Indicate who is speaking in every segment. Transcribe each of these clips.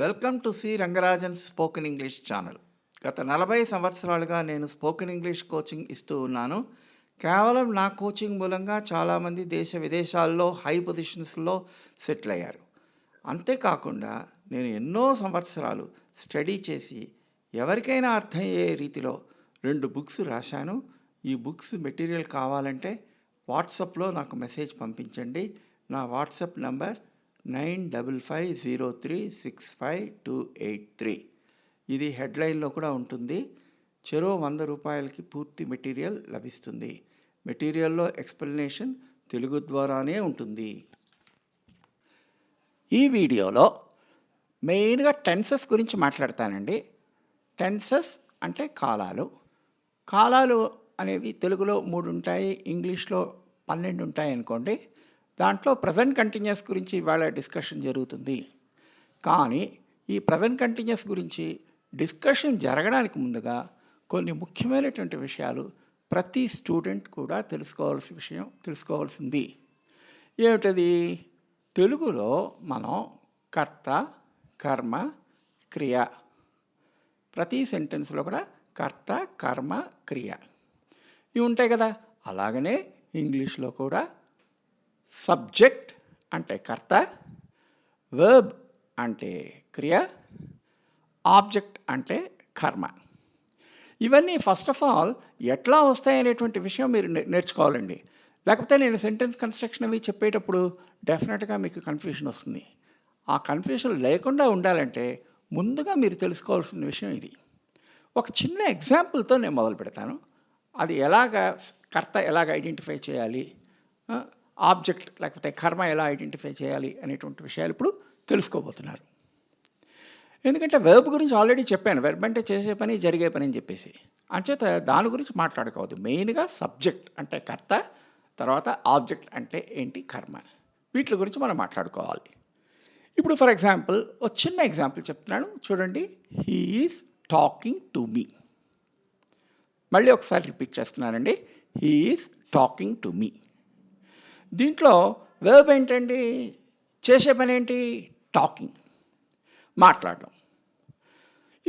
Speaker 1: Welcome to C Rangarajan spoken English channel. గత 40 సంవత్సరాలుగా నేను స్పోకెన్ ఇంగ్లీష్ కోచింగ్ ఇస్తూ ఉన్నాను. కేవలం నా కోచింగ్ మూలంగా చాలామంది దేశ విదేశాల్లో హై పొజిషన్స్లో సెటిల్ అయ్యారు. అంతేకాకుండా నేను ఎన్నో సంవత్సరాలు స్టడీ చేసి ఎవరికైనా అర్థమయ్యే రీతిలో 2 బుక్స్ రాశాను. ఈ బుక్స్ మెటీరియల్ కావాలంటే వాట్సాప్లో నాకు మెసేజ్ పంపించండి. నా వాట్సాప్ నంబర్ 9550365283. ఇది హెడ్లైన్లో కూడా ఉంటుంది. చెరో 100 రూపాయలకి పూర్తి మెటీరియల్ లభిస్తుంది. మెటీరియల్లో ఎక్స్ప్లెనేషన్ తెలుగు ద్వారానే ఉంటుంది. ఈ వీడియోలో మెయిన్గా టెన్సెస్ గురించి మాట్లాడతానండి. టెన్సెస్ అంటే కాలాలు. కాలాలు అనేవి తెలుగులో 3 ఉంటాయి, ఇంగ్లీష్లో 12 ఉంటాయి అనుకోండి. దాంట్లో ప్రజెంట్ కంటిన్యూస్ గురించి ఇవాళ డిస్కషన్ జరుగుతుంది. కానీ ఈ ప్రజెంట్ కంటిన్యూస్ గురించి డిస్కషన్ జరగడానికి ముందుగా కొన్ని ముఖ్యమైనటువంటి విషయాలు ప్రతి స్టూడెంట్ కూడా తెలుసుకోవాల్సింది. ఏమిటది? తెలుగులో మనం కర్త, కర్మ, క్రియ, ప్రతి సెంటెన్స్లో కూడా కర్త, కర్మ, క్రియ ఇవి ఉంటాయి కదా. అలాగనే ఇంగ్లీష్లో కూడా సబ్జెక్ట్ అంటే కర్త, వర్బ్ అంటే క్రియ, ఆబ్జెక్ట్ అంటే కర్మ. ఇవన్నీ ఫస్ట్ ఆఫ్ ఆల్ ఎట్లా వస్తాయనేటువంటి విషయం మీరు నేర్చుకోవాలండి. లేకపోతే నేను సెంటెన్స్ కన్స్ట్రక్షన్ అవి చెప్పేటప్పుడు డెఫినెట్గా మీకు కన్ఫ్యూషన్ వస్తుంది. ఆ కన్ఫ్యూషన్ లేకుండా ఉండాలంటే ముందుగా మీరు తెలుసుకోవాల్సిన విషయం ఇది. ఒక చిన్న ఎగ్జాంపుల్తో నేను మొదలు పెడతాను. అది కర్త ఎలాగ ఐడెంటిఫై చేయాలి, ఆబ్జెక్ట్ లేకపోతే కర్మ ఎలా ఐడెంటిఫై చేయాలి అనేటువంటి విషయాలు ఇప్పుడు తెలుసుకోబోతున్నారు. ఎందుకంటే వెర్బ్ గురించి ఆల్రెడీ చెప్పాను. వెర్బ్ అంటే చేసే పని, జరిగే పని అని చెప్పేసి. అంచేత దాని గురించి మాట్లాడుకోవద్దు. మెయిన్గా సబ్జెక్ట్ అంటే కర్త, తర్వాత ఆబ్జెక్ట్ అంటే ఏంటి, కర్మ. వీటి గురించి మనం మాట్లాడుకోవాలి. ఇప్పుడు ఫర్ ఎగ్జాంపుల్ ఒక చిన్న ఎగ్జాంపుల్ చెప్తున్నాను చూడండి. హీ ఈజ్ టాకింగ్ టు మీ. మళ్ళీ ఒకసారి రిపీట్ చేస్తున్నానండి. హీ ఈజ్ టాకింగ్ టు మీ. దీంట్లో వెర్బ్ ఏంటండి? చేసే పని ఏంటి? టాకింగ్, మాట్లాడడం.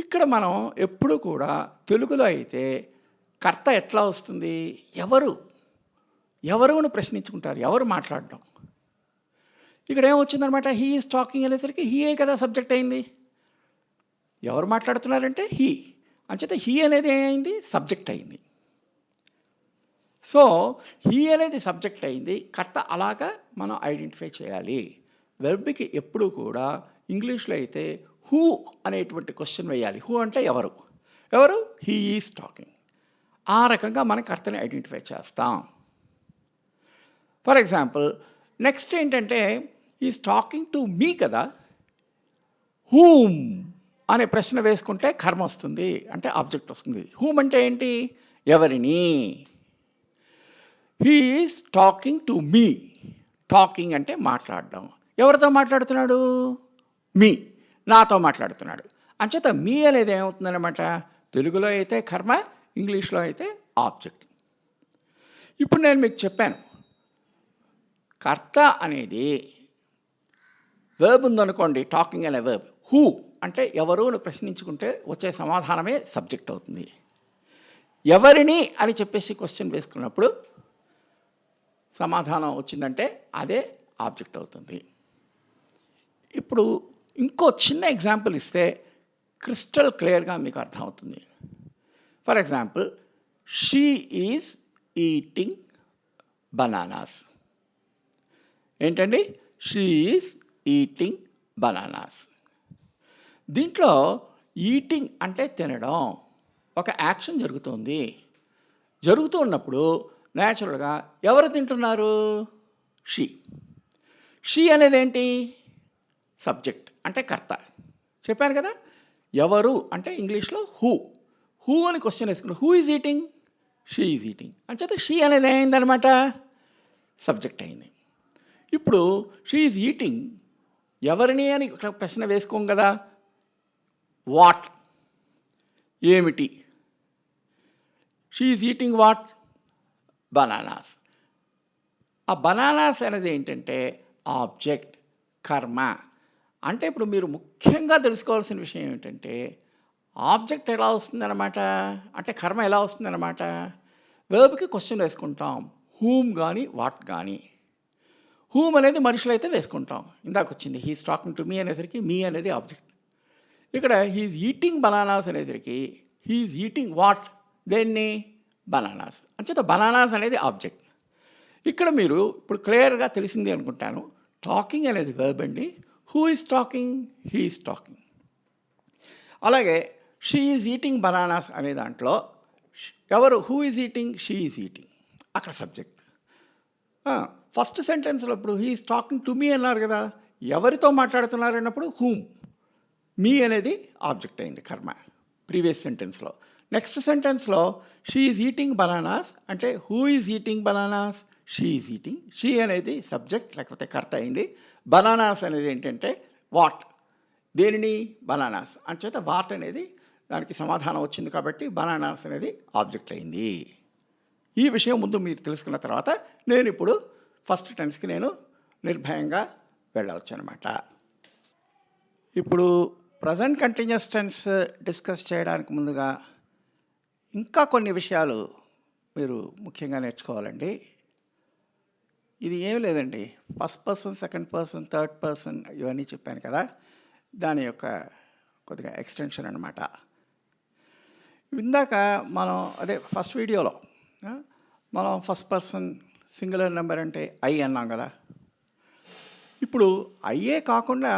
Speaker 1: ఇక్కడ మనం ఎప్పుడు కూడా తెలుగులో అయితే కర్త ఎట్లా వస్తుంది? ఎవరును ప్రశ్నించుకుంటారు, ఎవరు మాట్లాడడం. ఇక్కడ ఏమొచ్చిందనమాట? హీ ఈజ్ టాకింగ్ అనేసరికి హీయే కదా సబ్జెక్ట్ అయింది. ఎవరు మాట్లాడుతున్నారంటే హీ. అంచేత హీ అనేది ఏమైంది? సబ్జెక్ట్ అయింది. సో హీ అనేది సబ్జెక్ట్ అయింది, కర్త. అలాగా మనం ఐడెంటిఫై చేయాలి. వెర్బ్కి ఎప్పుడు కూడా ఇంగ్లీష్లో అయితే హూ అనేటువంటి క్వశ్చన్ వేయాలి. హూ అంటే ఎవరు. He is talking. ఆ రకంగా మనం కర్తని ఐడెంటిఫై చేస్తాం. ఫర్ ఎగ్జాంపుల్ నెక్స్ట్ ఏంటంటే ఈజ్ టాకింగ్ టు మీ కదా. హూమ్ అనే ప్రశ్న వేసుకుంటే కర్మ వస్తుంది, అంటే ఆబ్జెక్ట్ వస్తుంది. హూమ్ అంటే ఏంటి? ఎవరిని. He is talking to me. Talking అంటే మాట్లాడడం. ఎవరితో మాట్లాడుతున్నాడు? మీ, నాతో మాట్లాడుతున్నాడు. అంచేత మీ అనేది ఏమవుతుందన్నమాట? తెలుగులో అయితే కర్మ, ఇంగ్లీష్లో అయితే ఆబ్జెక్ట్. ఇప్పుడు నేను మీకు చెప్పాను, కర్త అనేది వెర్బ్ ఉందనుకోండి, టాకింగ్ అనే వెర్బ్. హూ అంటే ఎవరు అని ప్రశ్నించుకుంటే వచ్చే సమాధానమే సబ్జెక్ట్ అవుతుంది. ఎవరిని అని చెప్పేసి క్వశ్చన్ వేసుకున్నప్పుడు సమాధానం వచ్చిందంటే అదే ఆబ్జెక్ట్ అవుతుంది. ఇప్పుడు ఇంకో చిన్న ఎగ్జాంపుల్ ఇస్తే క్రిస్టల్ క్లియర్గా మీకు అర్థమవుతుంది. For example she is eating bananas. ఏంటండి? She is eating bananas. దీంట్లో ఈటింగ్ అంటే తినడం, ఒక యాక్షన్ జరుగుతుంది. జరుగుతూ ఉన్నప్పుడు న్యాచురల్గా ఎవరు తింటున్నారు? షీ. షీ అనేది ఏంటి? సబ్జెక్ట్ అంటే కర్త. చెప్పాను కదా. ఎవరు అంటే ఇంగ్లీష్లో హూ. హూ అని క్వశ్చన్ వేసుకున్నాను. Who is eating? She is eating. అంచేత షీ అనేది అయిందనమాట, సబ్జెక్ట్ అయింది. ఇప్పుడు షీ ఈజ్ ఈటింగ్ ఎవరిని అని ప్రశ్న వేసుకోం కదా. వాట్, ఏమిటి. She is eating what? Bananas. ఆ బనానాస్ అనేది ఏంటంటే ఆబ్జెక్ట్, కర్మ. అంటే ఇప్పుడు మీరు ముఖ్యంగా తెలుసుకోవాల్సిన విషయం ఏమిటంటే ఆబ్జెక్ట్ ఎలా వస్తుందన్నమాట, అంటే కర్మ ఎలా వస్తుందన్నమాట. వెర్బ్కి క్వశ్చన్ వేసుకుంటాం, హూమ్ కానీ వాట్ కానీ. హూమ్ అనేది మనుషులైతే వేసుకుంటాం, ఇందాక వచ్చింది హీస్ టాకింగ్ టు మీ అనేసరికి మీ అనేది ఆబ్జెక్ట్. ఇక్కడ హీఈస్ ఈటింగ్ బనానాస్ అనేసరికి హీఈస్ ఈటింగ్ వాట్, దేన్ని, బనానాస్. అంచేత బనానాస్ అనేది ఆబ్జెక్ట్. ఇక్కడ మీరు ఇప్పుడు క్లియర్గా తెలిసింది అనుకుంటాను, టాకింగ్ అనేది వెర్బ్ అండి. Who is talking, he is talking. అలాగే షీ ఈజ్ ఈటింగ్ బనానాస్ అనే దాంట్లో ఎవరు, who is eating, she is eating, అక్కడ సబ్జెక్ట్. ఫస్ట్ సెంటెన్స్లో ఇప్పుడు హీ ఈజ్ టాకింగ్ టు మీ అన్నారు కదా, ఎవరితో మాట్లాడుతున్నారు అన్నప్పుడు హూమ్, మీ అనేది ఆబ్జెక్ట్ అయింది కర్మ ప్రీవియస్ సెంటెన్స్లో. నెక్స్ట్ సెంటెన్స్లో షీ ఈజ్ ఈటింగ్ బనానాస్ అంటే who is eating bananas, she is eating, she అనేది సబ్జెక్ట్ లేకపోతే కర్త అయింది. బనానాస్ అనేది ఏంటంటే వాట్, దేనిని, బనానాస్. అంచేత వాట్ అనేది దానికి సమాధానం వచ్చింది కాబట్టి బనానాస్ అనేది ఆబ్జెక్ట్ అయింది. ఈ విషయం ముందు మీరు తెలుసుకున్న తర్వాత నేను ఇప్పుడు ఫస్ట్ టెన్స్కి నేను నిర్భయంగా వెళ్ళవచ్చు అనమాట. ఇప్పుడు ప్రజెంట్ కంటిన్యూస్ టెన్స్ డిస్కస్ చేయడానికి ముందుగా ఇంకా కొన్ని విషయాలు మీరు ముఖ్యంగా నేర్చుకోవాలండి. ఇది ఏమి లేదండి, first person, second person, third person ఇవన్నీ చెప్పాను కదా, దాని యొక్క కొద్దిగా ఎక్స్టెన్షన్ అనమాట. ఇందాక మనం అదే ఫస్ట్ వీడియోలో మనం ఫస్ట్ పర్సన్ సింగులర్ నెంబర్ అంటే ఐ అన్నాం కదా. ఇప్పుడు అయ్యే కాకుండా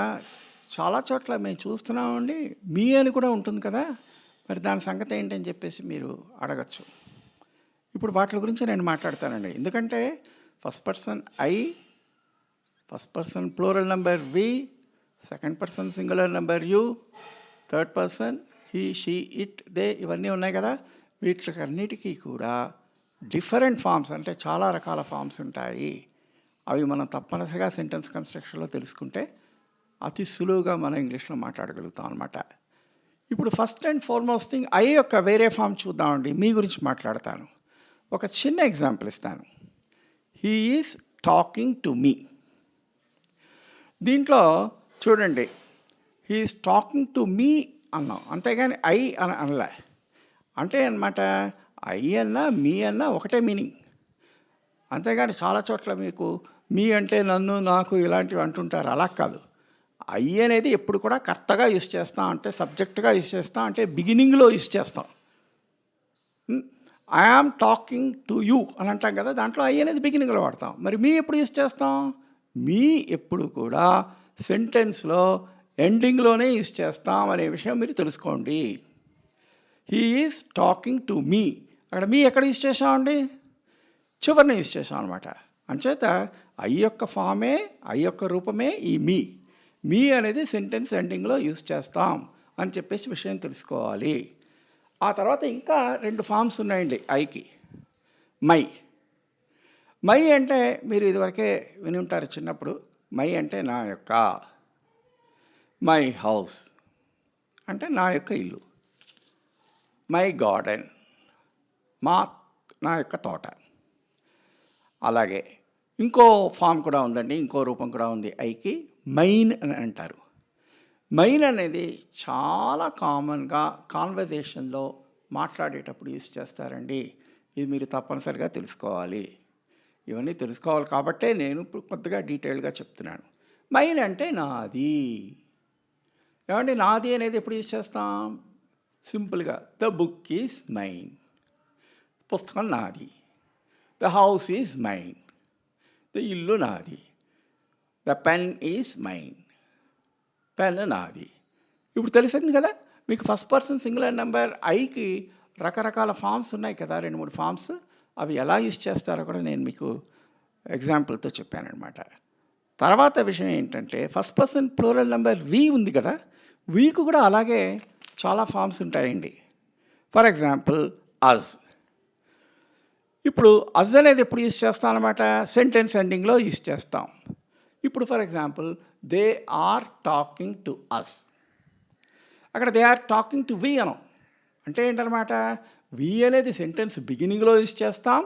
Speaker 1: చాలా చోట్ల మేము చూస్తున్నామండి మీ అని కూడా ఉంటుంది కదా, మరి దాని సంగతి ఏంటని చెప్పేసి మీరు అడగచ్చు. ఇప్పుడు వాటి గురించి నేను మాట్లాడతానండి. ఎందుకంటే first person I, first person plural number we, second person singular number you, third person he, she, it, they ఇవన్నీ ఉన్నాయి కదా. వీటికి అన్నిటికీ కూడా డిఫరెంట్ ఫామ్స్ అంటే చాలా రకాల ఫామ్స్ ఉంటాయి. అవి మనం తప్పనిసరిగా సెంటెన్స్ కన్స్ట్రక్షన్లో తెలుసుకుంటే అతి సులువుగా మనం ఇంగ్లీష్లో మాట్లాడగలుగుతాం అనమాట. ఇప్పుడు first and foremost thing I యొక్క వేరే ఫామ్ చూద్దామండి. మీ గురించి మాట్లాడతాను. ఒక చిన్న ఎగ్జాంపుల్ ఇస్తాను. హీ ఈజ్ టాకింగ్ టు మీ. దీంట్లో చూడండి, హీ ఈజ్ టాకింగ్ టు మీ అన్నాం, అంతేగాని ఐ అని అనలే. అంటే అనమాట ఐ అన్నా మీ అన్నా ఒకటే మీనింగ్. అంతేగాని చాలా చోట్ల మీకు మీ అంటే నన్ను, నాకు ఇలాంటివి అంటుంటారు, అలా కాదు. ఐ అనేది ఎప్పుడు కూడా కరెక్ట్గా యూస్ చేస్తాం, అంటే సబ్జెక్ట్గా యూస్ చేస్తాం, అంటే బిగినింగ్లో యూస్ చేస్తాం. I am talking to you అని అంటాం కదా, దాంట్లో ఐ అనేది బిగినింగ్లో వాడతాం. మరి మీ ఎప్పుడు యూస్ చేస్తాం, మీ ఎప్పుడు కూడా సెంటెన్స్లో ఎండింగ్లోనే యూస్ చేస్తాం అనే విషయం మీరు తెలుసుకోండి. హీ ఈజ్ టాకింగ్ టు మీ, అక్కడ మీ ఎక్కడ యూస్ చేసామండి, చివరిని యూస్ చేసాం అనమాట. అంచేత ఐ యొక్క ఫామే, ఐ యొక్క రూపమే ఈ మీ. మీ అనేది సెంటెన్స్ ఎండింగ్లో యూస్ చేస్తాం అని చెప్పేసి విషయం తెలుసుకోవాలి. ఆ తర్వాత ఇంకా రెండు ఫామ్స్ ఉన్నాయండి ఐకి. మై. మై అంటే మీరు ఇదివరకే విని ఉంటారు చిన్నప్పుడు. మై అంటే నా యొక్క, మై హౌస్ అంటే నా యొక్క ఇల్లు, మై గార్డెన్ నా యొక్క తోట. అలాగే ఇంకో ఫామ్ కూడా ఉందండి, ఇంకో రూపం కూడా ఉంది ఐకి, మైన్ అని అంటారు. మైన్ అనేది చాలా కామన్గా కాన్వర్జేషన్లో మాట్లాడేటప్పుడు యూస్ చేస్తారండి. ఇది మీరు తప్పనిసరిగా తెలుసుకోవాలి. ఇవన్నీ తెలుసుకోవాలి కాబట్టే నేను ఇప్పుడు కొద్దిగా డీటెయిల్గా చెప్తున్నాను. మైన్ అంటే నాది. ఏమంటే నాది అనేది ఎప్పుడు యూస్ చేస్తాం, సింపుల్గా ద బుక్ ఈజ్ మైన్, పుస్తకం నాది. The house is mine, the ఇల్లు నాది. The pen is mine, pen నాది. ఇప్పుడు తెలిసింది కదా మీకు, ఫస్ట్ పర్సన్ సింగులర్ నెంబర్ ఐకి రకరకాల ఫామ్స్ ఉన్నాయి కదా, 2-3 ఫామ్స్. అవి ఎలా యూస్ చేస్తారో కూడా నేను మీకు ఎగ్జాంపుల్తో చెప్పానమాట. తర్వాత విషయం ఏంటంటే ఫస్ట్ పర్సన్ ప్లూరల్ నెంబర్ వి ఉంది కదా, వీకు కూడా అలాగే చాలా ఫామ్స్ ఉంటాయండి. ఫర్ ఎగ్జాంపుల్ అజ్. ఇప్పుడు అజ్ అనేది ఎప్పుడు యూస్ చేస్తాం అనమాట, సెంటెన్స్ ఎండింగ్లో యూస్ చేస్తాం. ఇప్పుడు for example they are talking to us, అక్కడ they are talking to we అనం. అంటే ఏంటనమాట, వి అనేది సెంటెన్స్ బిగినింగ్లో యూస్ చేస్తాం,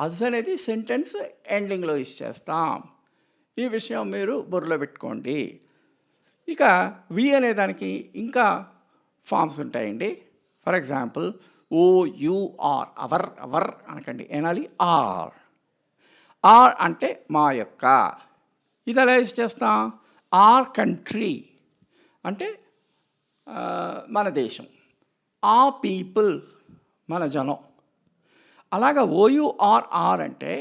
Speaker 1: అస్ అనేది సెంటెన్స్ ఎండింగ్లో యూస్ చేస్తాం. ఈ విషయం మీరు బుర్రలో పెట్టుకోండి. ఇక వి అనే దానికి ఇంకా ఫామ్స్ ఉంటాయండి. ఫర్ ఎగ్జాంపుల్ ఓయుఆర్, అవర్ అనకండి, ఏనాలి ఆర్. ఆర్ అంటే మా యొక్క. ఇది ఎలా యూజ్ చేస్తాం? ఆర్ కంట్రీ అంటే మన దేశం. ఆ పీపుల్ మన జనం. అలాగా ఓయుఆర్ఆర్ అంటే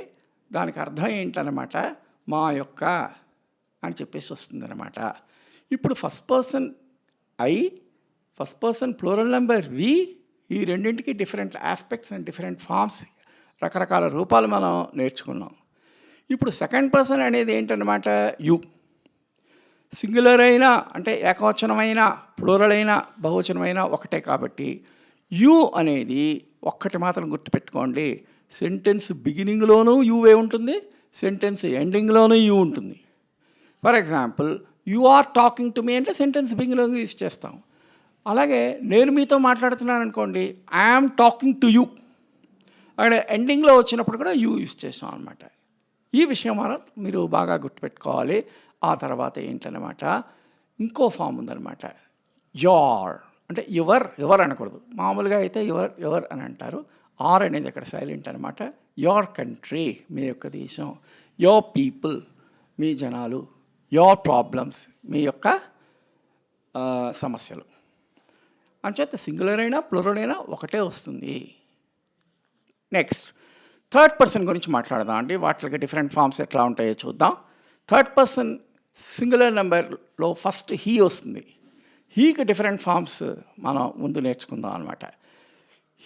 Speaker 1: దానికి అర్థం ఏంటన్నమాట? మా యొక్క అని చెప్పేసి వస్తుంది అనమాట. ఇప్పుడు first person I, first person plural number we, ఈ రెండింటికి different aspects and different forms, రకరకాల రూపాలు మనం నేర్చుకున్నాం. ఇప్పుడు సెకండ్ పర్సన్ అనేది ఏంటన్నమాట? యు. సింగులర్ అయినా అంటే ఏకవచనమైన, ప్లూరల్ అయినా, బహువచనమైనా ఒకటే కాబట్టి యు అనేది ఒక్కటి మాత్రం గుర్తుపెట్టుకోండి, సెంటెన్స్ బిగినింగ్లోనూ యువే ఉంటుంది, సెంటెన్స్ ఎండింగ్లోనూ యు ఉంటుంది. For example you are talking to me అంటే సెంటెన్స్ బిగినింగ్లో యూజ్ చేస్తాం. అలాగే నేను మీతో మాట్లాడుతున్నాను అనుకోండి, ఐఎమ్ టాకింగ్ టు యూ, అక్కడ ఎండింగ్లో వచ్చినప్పుడు కూడా యూ యూజ్ చేస్తాం అనమాట. ఈ విషయం మీరు బాగా గుర్తుపెట్టుకోవాలి. ఆ తర్వాత ఏంటన్నమాట, ఇంకో ఫామ్ ఉందన్నమాట, యోర్ అంటే ఎవర్ అనకూడదు. మామూలుగా అయితే ఎవర్ అని అంటారు. ఆర్ అనేది అక్కడ సైలెంట్ అనమాట. యోర్ కంట్రీ మీ యొక్క దేశం, యోర్ పీపుల్ మీ జనాలు, యోర్ ప్రాబ్లమ్స్ మీ యొక్క సమస్యలు. అంచేత సింగులర్ అయినా ప్లూరల్ అయినా ఒకటే వస్తుంది. నెక్స్ట్ థర్డ్ పర్సన్ గురించి మాట్లాడదాం అండి. వాటికి డిఫరెంట్ ఫామ్స్ ఎట్లా ఉంటాయో చూద్దాం. థర్డ్ పర్సన్ సింగులర్ నెంబర్లో ఫస్ట్ హీ వస్తుంది. హీకి డిఫరెంట్ ఫామ్స్ మనం ముందు నేర్చుకుందాం అనమాట.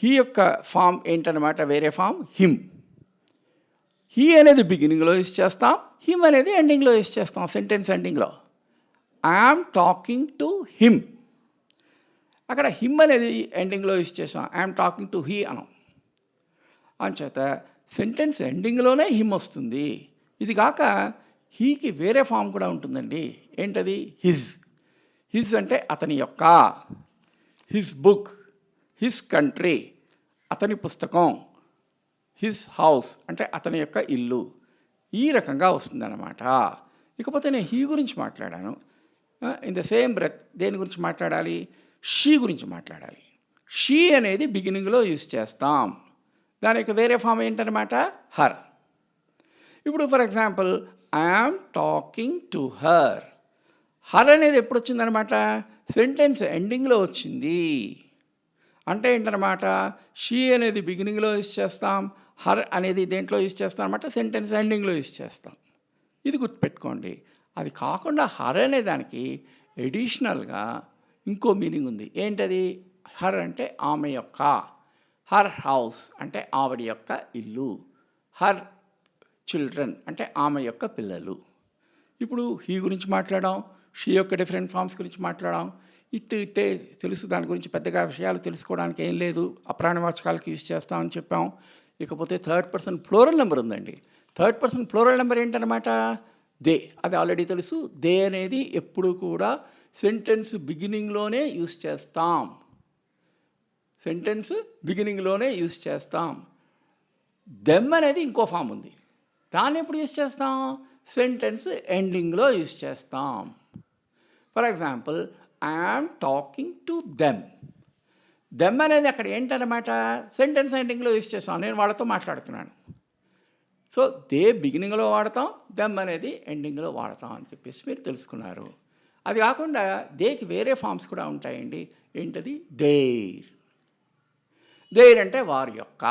Speaker 1: హీ యొక్క ఫామ్ ఏంటన్నమాట? వేరే ఫామ్ హిమ్. హీ అనేది బిగినింగ్లో యూజ్ చేస్తాం, హిమ్ అనేది ఎండింగ్లో యూజ్ చేస్తాం, సెంటెన్స్ ఎండింగ్లో. ఐఎమ్ టాకింగ్ టు హిమ్, అక్కడ హిమ్ అనేది ఎండింగ్లో యూజ్ చేస్తాం, ఐఎమ్ టాకింగ్ టు హీ అనం. అంచేత సెంటెన్స్ ఎండింగ్లోనే హిమ్ వస్తుంది. ఇది కాక హీకి వేరే ఫామ్ కూడా ఉంటుందండి. ఏంటది? హిజ్. హిజ్ అంటే అతని యొక్క, హిజ్ బుక్, హిజ్ కంట్రీ అతని పుస్తకం, హిజ్ హౌస్ అంటే అతని యొక్క ఇల్లు. ఈ రకంగా వస్తుందన్నమాట. ఇకపోతే నేను హీ గురించి మాట్లాడాను. ఇన్ ద సేమ్ బ్రెత్ దేని గురించి మాట్లాడాలి? షీ గురించి మాట్లాడాలి. షీ అనేది బిగినింగ్లో యూజ్ చేస్తాం, దాని యొక్క వేరే ఫామ్ ఏంటన్నమాట? హర్. ఇప్పుడు for example I'm talking to her. Her అనేది ఎప్పుడు వచ్చిందనమాట? సెంటెన్స్ ఎండింగ్లో వచ్చింది. అంటే ఏంటన్నమాట? షీ అనేది బిగినింగ్లో యూజ్ చేస్తాం, హర్ అనేది దేంట్లో యూజ్ చేస్తాం అనమాట? సెంటెన్స్ ఎండింగ్లో యూజ్ చేస్తాం. ఇది గుర్తుపెట్టుకోండి. అది కాకుండా హర్ అనే దానికి ఎడిషనల్గా ఇంకో మీనింగ్ ఉంది. ఏంటది? హర్ అంటే ఆమె యొక్క, హర్ హౌస్ అంటే ఆవిడ యొక్క ఇల్లు, హర్ చిల్డ్రన్ అంటే ఆమె యొక్క పిల్లలు. ఇప్పుడు హీ గురించి మాట్లాడాం, షీ యొక్క డిఫరెంట్ ఫామ్స్ గురించి మాట్లాడాం. ఇట్టే తెలుసు, దాని గురించి పెద్దగా విషయాలు తెలుసుకోవడానికి ఏం లేదు, అప్రాణవాచకాలకు యూజ్ చేస్తామని చెప్పాం. ఇకపోతే థర్డ్ పర్సన్ ప్లూరల్ నెంబర్ ఉందండి. థర్డ్ పర్సన్ ప్లూరల్ నెంబర్ ఏంటన్నమాట? దే. అది ఆల్రెడీ తెలుసు. దే అనేది ఎప్పుడు కూడా సెంటెన్స్ బిగినింగ్లోనే యూజ్ చేస్తాం, సెంటెన్స్ బిగినింగ్లోనే యూజ్ చేస్తాం. దెమ్ అనేది ఇంకో ఫామ్ ఉంది, దాన్ని ఎప్పుడు యూజ్ చేస్తాం? సెంటెన్స్ ఎండింగ్లో యూజ్ చేస్తాం. For example I'm talking to them. Them అనేది అక్కడ ఏంటన్నమాట? సెంటెన్స్ ఎండింగ్లో యూజ్ చేస్తాం, నేను వాళ్ళతో మాట్లాడుతున్నాను. సో దే బిగినింగ్లో వాడతాం, దెమ్ అనేది ఎండింగ్లో వాడతాం అని చెప్పేసి మీరు తెలుసుకున్నారు. అది కాకుండా దేకి వేరే ఫామ్స్ కూడా ఉంటాయండి. ఏంటది? దేర్. దేర్ అంటే వారి యొక్క,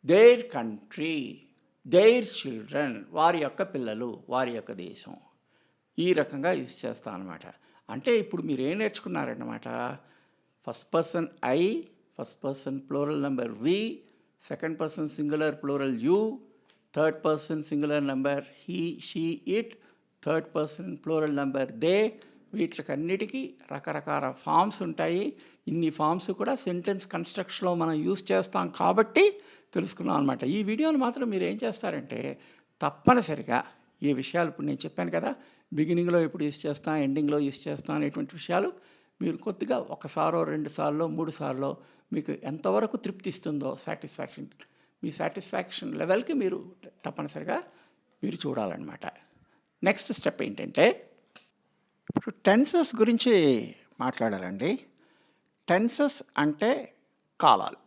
Speaker 1: దేర్ కంట్రీ, దేర్ చిల్డ్రన్ వారి యొక్క పిల్లలు, వారి యొక్క దేశం. ఈ రకంగా యూజ్ చేస్తాం అనమాట. అంటే ఇప్పుడు మీరు ఏం నేర్చుకున్నారన్నమాట? First person I, first person plural number we, second person singular plural you, third person singular number he, she, it, third person plural number they. వీటికన్నిటికీ రకరకాల ఫామ్స్ ఉంటాయి. ఇన్ని ఫామ్స్ కూడా సెంటెన్స్ కన్స్ట్రక్షన్లో మనం యూజ్ చేస్తాం కాబట్టి తెలుసుకున్నాం అనమాట. ఈ వీడియోని మాత్రం మీరు ఏం చేస్తారంటే తప్పనిసరిగా ఈ విషయాలు ఇప్పుడు నేను చెప్పాను కదా, బిగినింగ్లో ఎప్పుడు యూజ్ చేస్తాం, ఎండింగ్లో యూజ్ చేస్తాం అనేటువంటి విషయాలు మీరు కొద్దిగా ఒకసారో, 2 సార్లు, 3 సార్లు మీకు ఎంతవరకు తృప్తి ఇస్తుందో సాటిస్ఫాక్షన్, మీ సాటిస్ఫాక్షన్ లెవెల్కి మీరు తప్పనిసరిగా మీరు చూడాలన్నమాట. నెక్స్ట్ స్టెప్ ఏంటంటే ఇప్పుడు టెన్సెస్ గురించి మాట్లాడాలండి. టెన్సెస్ అంటే కాలాలు.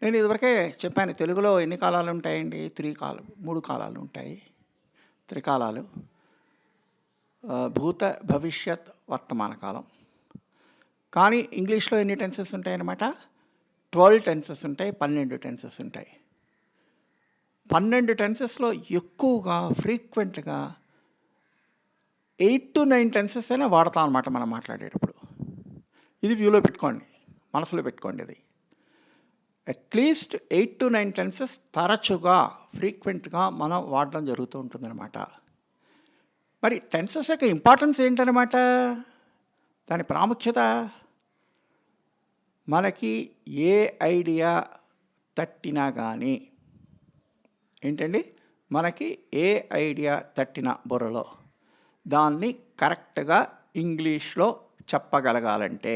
Speaker 1: నేను ఇదివరకే చెప్పాను, తెలుగులో ఎన్ని కాలాలు ఉంటాయండి? 3 కాలాలు ఉంటాయి. త్రికాలాలు. భూత, భవిష్యత్, వర్తమాన కాలం. కానీ ఇంగ్లీష్లో ఎన్ని టెన్సెస్ ఉంటాయన్నమాట? 12 టెన్సెస్ ఉంటాయి, 12 టెన్సెస్ ఉంటాయి. 12 టెన్సెస్లో ఎక్కువగా ఫ్రీక్వెంట్గా 8 to 9 టెన్సెస్ అయినా వాడతాం అనమాట మనం మాట్లాడేటప్పుడు. ఇది వ్యూలో పెట్టుకోండి, మనసులో పెట్టుకోండి. ఇది అట్లీస్ట్ 8 to 9 టెన్సెస్ తరచుగా ఫ్రీక్వెంట్గా మనం వాడడం జరుగుతూ ఉంటుందన్నమాట. మరి టెన్సెస్ యొక్క ఇంపార్టెన్స్ ఏంటన్నమాట? దాని ప్రాముఖ్యత మనకి ఏ ఐడియా తట్టినా కానీ ఏంటండి, మనకి ఏ ఐడియా తట్టిన బుర్రలో దాన్ని కరెక్ట్గా ఇంగ్లీష్లో చెప్పగలగాలంటే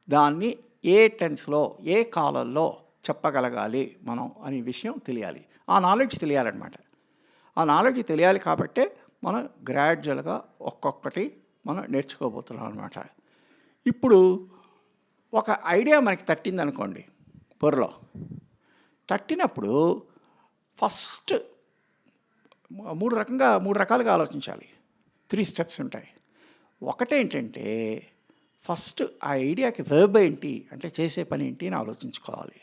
Speaker 1: దాన్ని ఏ టెన్స్లో, ఏ కాలంలో చెప్పగలగాలి మనం అనే విషయం తెలియాలి. ఆ నాలెడ్జ్ తెలియాలన్నమాట. ఆ నాలెడ్జ్ తెలియాలి కాబట్టే మనం గ్రాడ్యువల్గా ఒక్కొక్కటి మనం నేర్చుకోబోతున్నాం అనమాట. ఇప్పుడు ఒక ఐడియా మనకి తట్టింది అనుకోండి, బుర్రలో తట్టినప్పుడు ఫస్ట్ 3 రకాలుగా ఆలోచించాలి. 3 స్టెప్స్ ఉంటాయి. ఒకటేంటంటే ఫస్ట్ ఆ ఐడియాకి వెర్బ్ ఏంటి, అంటే చేసే పని ఏంటి అని ఆలోచించుకోవాలి.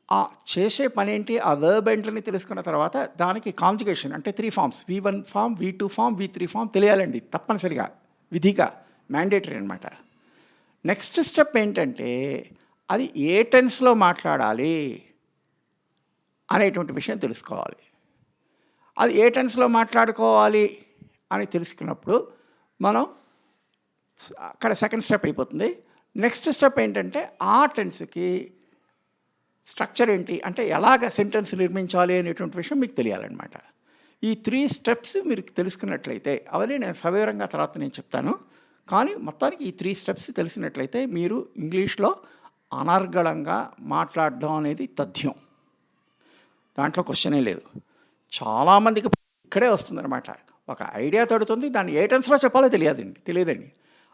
Speaker 1: ఆ చేసే పని ఏంటి, ఆ వెర్బ్ ఏంటని తెలుసుకున్న తర్వాత దానికి కాంజుగేషన్ అంటే 3 forms, V1 form, V2 form, V3 form తెలియాలండి తప్పనిసరిగా, విధిగా, మ్యాండేటరీ అనమాట. నెక్స్ట్ స్టెప్ ఏంటంటే అది ఏ టెన్స్లో మాట్లాడాలి అనేటువంటి విషయం తెలుసుకోవాలి. అది ఏ టెన్స్లో మాట్లాడుకోవాలి అని తెలుసుకున్నప్పుడు మనం అక్కడ సెకండ్ స్టెప్ అయిపోతుంది. నెక్స్ట్ స్టెప్ ఏంటంటే ఆ టెన్స్కి స్ట్రక్చర్ ఏంటి, అంటే ఎలాగ సెంటెన్స్ నిర్మించాలి అనేటువంటి విషయం మీకు తెలియాలన్నమాట. ఈ 3 స్టెప్స్ మీరు తెలుసుకున్నట్లయితే, అవన్నీ నేను సవివరంగా తర్వాత నేను చెప్తాను, కానీ మొత్తానికి ఈ 3 స్టెప్స్ తెలిసినట్లయితే మీరు ఇంగ్లీష్లో అనర్గళంగా మాట్లాడడం అనేది తథ్యం. దాంట్లో క్వశ్చనే లేదు. చాలామందికి ఇక్కడే వస్తుందన్నమాట. ఒక ఐడియా తడుతుంది, దాన్ని ఏ టెన్స్లో చెప్పాలో తెలియదండి.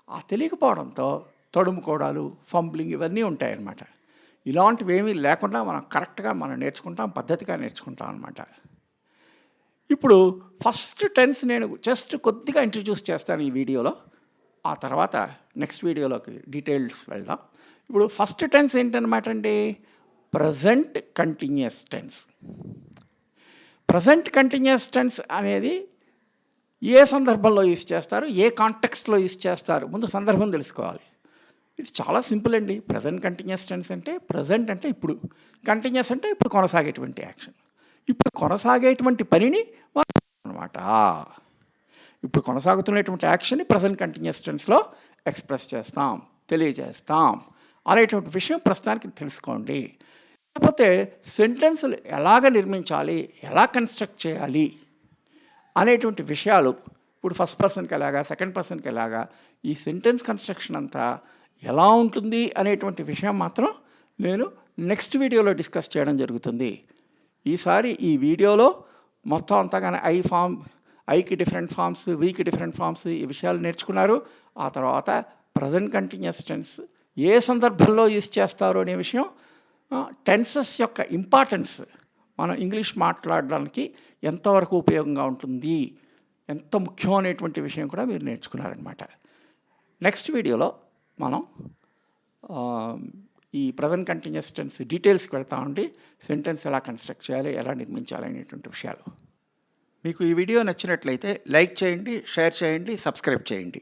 Speaker 1: ఆ తెలియకపోవడంతో తడుముకోవడాలు, ఫంబ్లింగ్ ఇవన్నీ ఉంటాయన్నమాట. ఇలాంటివి ఏమీ లేకుండా మనం కరెక్ట్గా మనం నేర్చుకుంటాం, పద్ధతిగా నేర్చుకుంటాం అనమాట. ఇప్పుడు ఫస్ట్ టెన్స్ నేను జస్ట్ కొద్దిగా ఇంట్రడ్యూస్ చేస్తాను ఈ వీడియోలో. ఆ తర్వాత నెక్స్ట్ వీడియోలోకి డీటెయిల్స్ వెళ్దాం. ఇప్పుడు ఫస్ట్ టెన్స్ ఏంటన్నమాట అండి? Present continuous tense. Present continuous tense అనేది ఏ సందర్భంలో యూజ్ చేస్తారు, ఏ కాంటెక్స్ట్లో యూజ్ చేస్తారు, ముందు సందర్భం తెలుసుకోవాలి. ఇది చాలా సింపుల్ అండి. ప్రజెంట్ కంటిన్యూస్ టెన్స్ అంటే ప్రజెంట్ అంటే ఇప్పుడు, కంటిన్యూస్ అంటే ఇప్పుడు కొనసాగేటువంటి యాక్షన్. ఇప్పుడు కొనసాగేటువంటి పనిని అనమాట. ఇప్పుడు కొనసాగుతున్నటువంటి యాక్షన్ని ప్రజెంట్ కంటిన్యూస్ టెన్స్లో ఎక్స్ప్రెస్ చేస్తాం, తెలియజేస్తాం అనేటువంటి విషయం ప్రస్తుతానికి తెలుసుకోండి. కాకపోతే సెంటెన్సులు ఎలాగ నిర్మించాలి, ఎలా కన్స్ట్రక్ట్ చేయాలి అనేటువంటి విషయాలు ఇప్పుడు ఫస్ట్ పర్సన్కి ఎలాగా, సెకండ్ పర్సన్కి ఎలాగా, ఈ సెంటెన్స్ కన్స్ట్రక్షన్ అంతా ఎలా ఉంటుంది అనేటువంటి విషయం మాత్రం నేను నెక్స్ట్ వీడియోలో డిస్కస్ చేయడం జరుగుతుంది. ఈసారి ఈ వీడియోలో మొత్తం అంతా కానీ ఐకి డిఫరెంట్ ఫామ్స్, వీకి డిఫరెంట్ ఫామ్స్, ఈ విషయాలు నేర్చుకున్నారు. ఆ తర్వాత ప్రజెంట్ కంటిన్యూస్ టెన్స్ ఏ సందర్భంలో యూజ్ చేస్తారు అనే విషయం, టెన్సెస్ యొక్క ఇంపార్టెన్స్ మనం ఇంగ్లీష్ మాట్లాడడానికి ఎంతవరకు ఉపయోగంగా ఉంటుంది, ఎంత ముఖ్యం అనేటువంటి విషయం కూడా మీరు నేర్చుకున్నారనమాట. నెక్స్ట్ వీడియోలో మనం ఈ ప్రజెంట్ కంటిన్యూస్ టెన్స్ డీటెయిల్స్కి వెళ్తామండి. సెంటెన్స్ ఎలా కన్స్ట్రక్ట్ చేయాలి, ఎలా నిర్మించాలి అనేటువంటి విషయాలు. మీకు ఈ వీడియో నచ్చినట్లయితే లైక్ చేయండి, షేర్ చేయండి, సబ్స్క్రైబ్ చేయండి.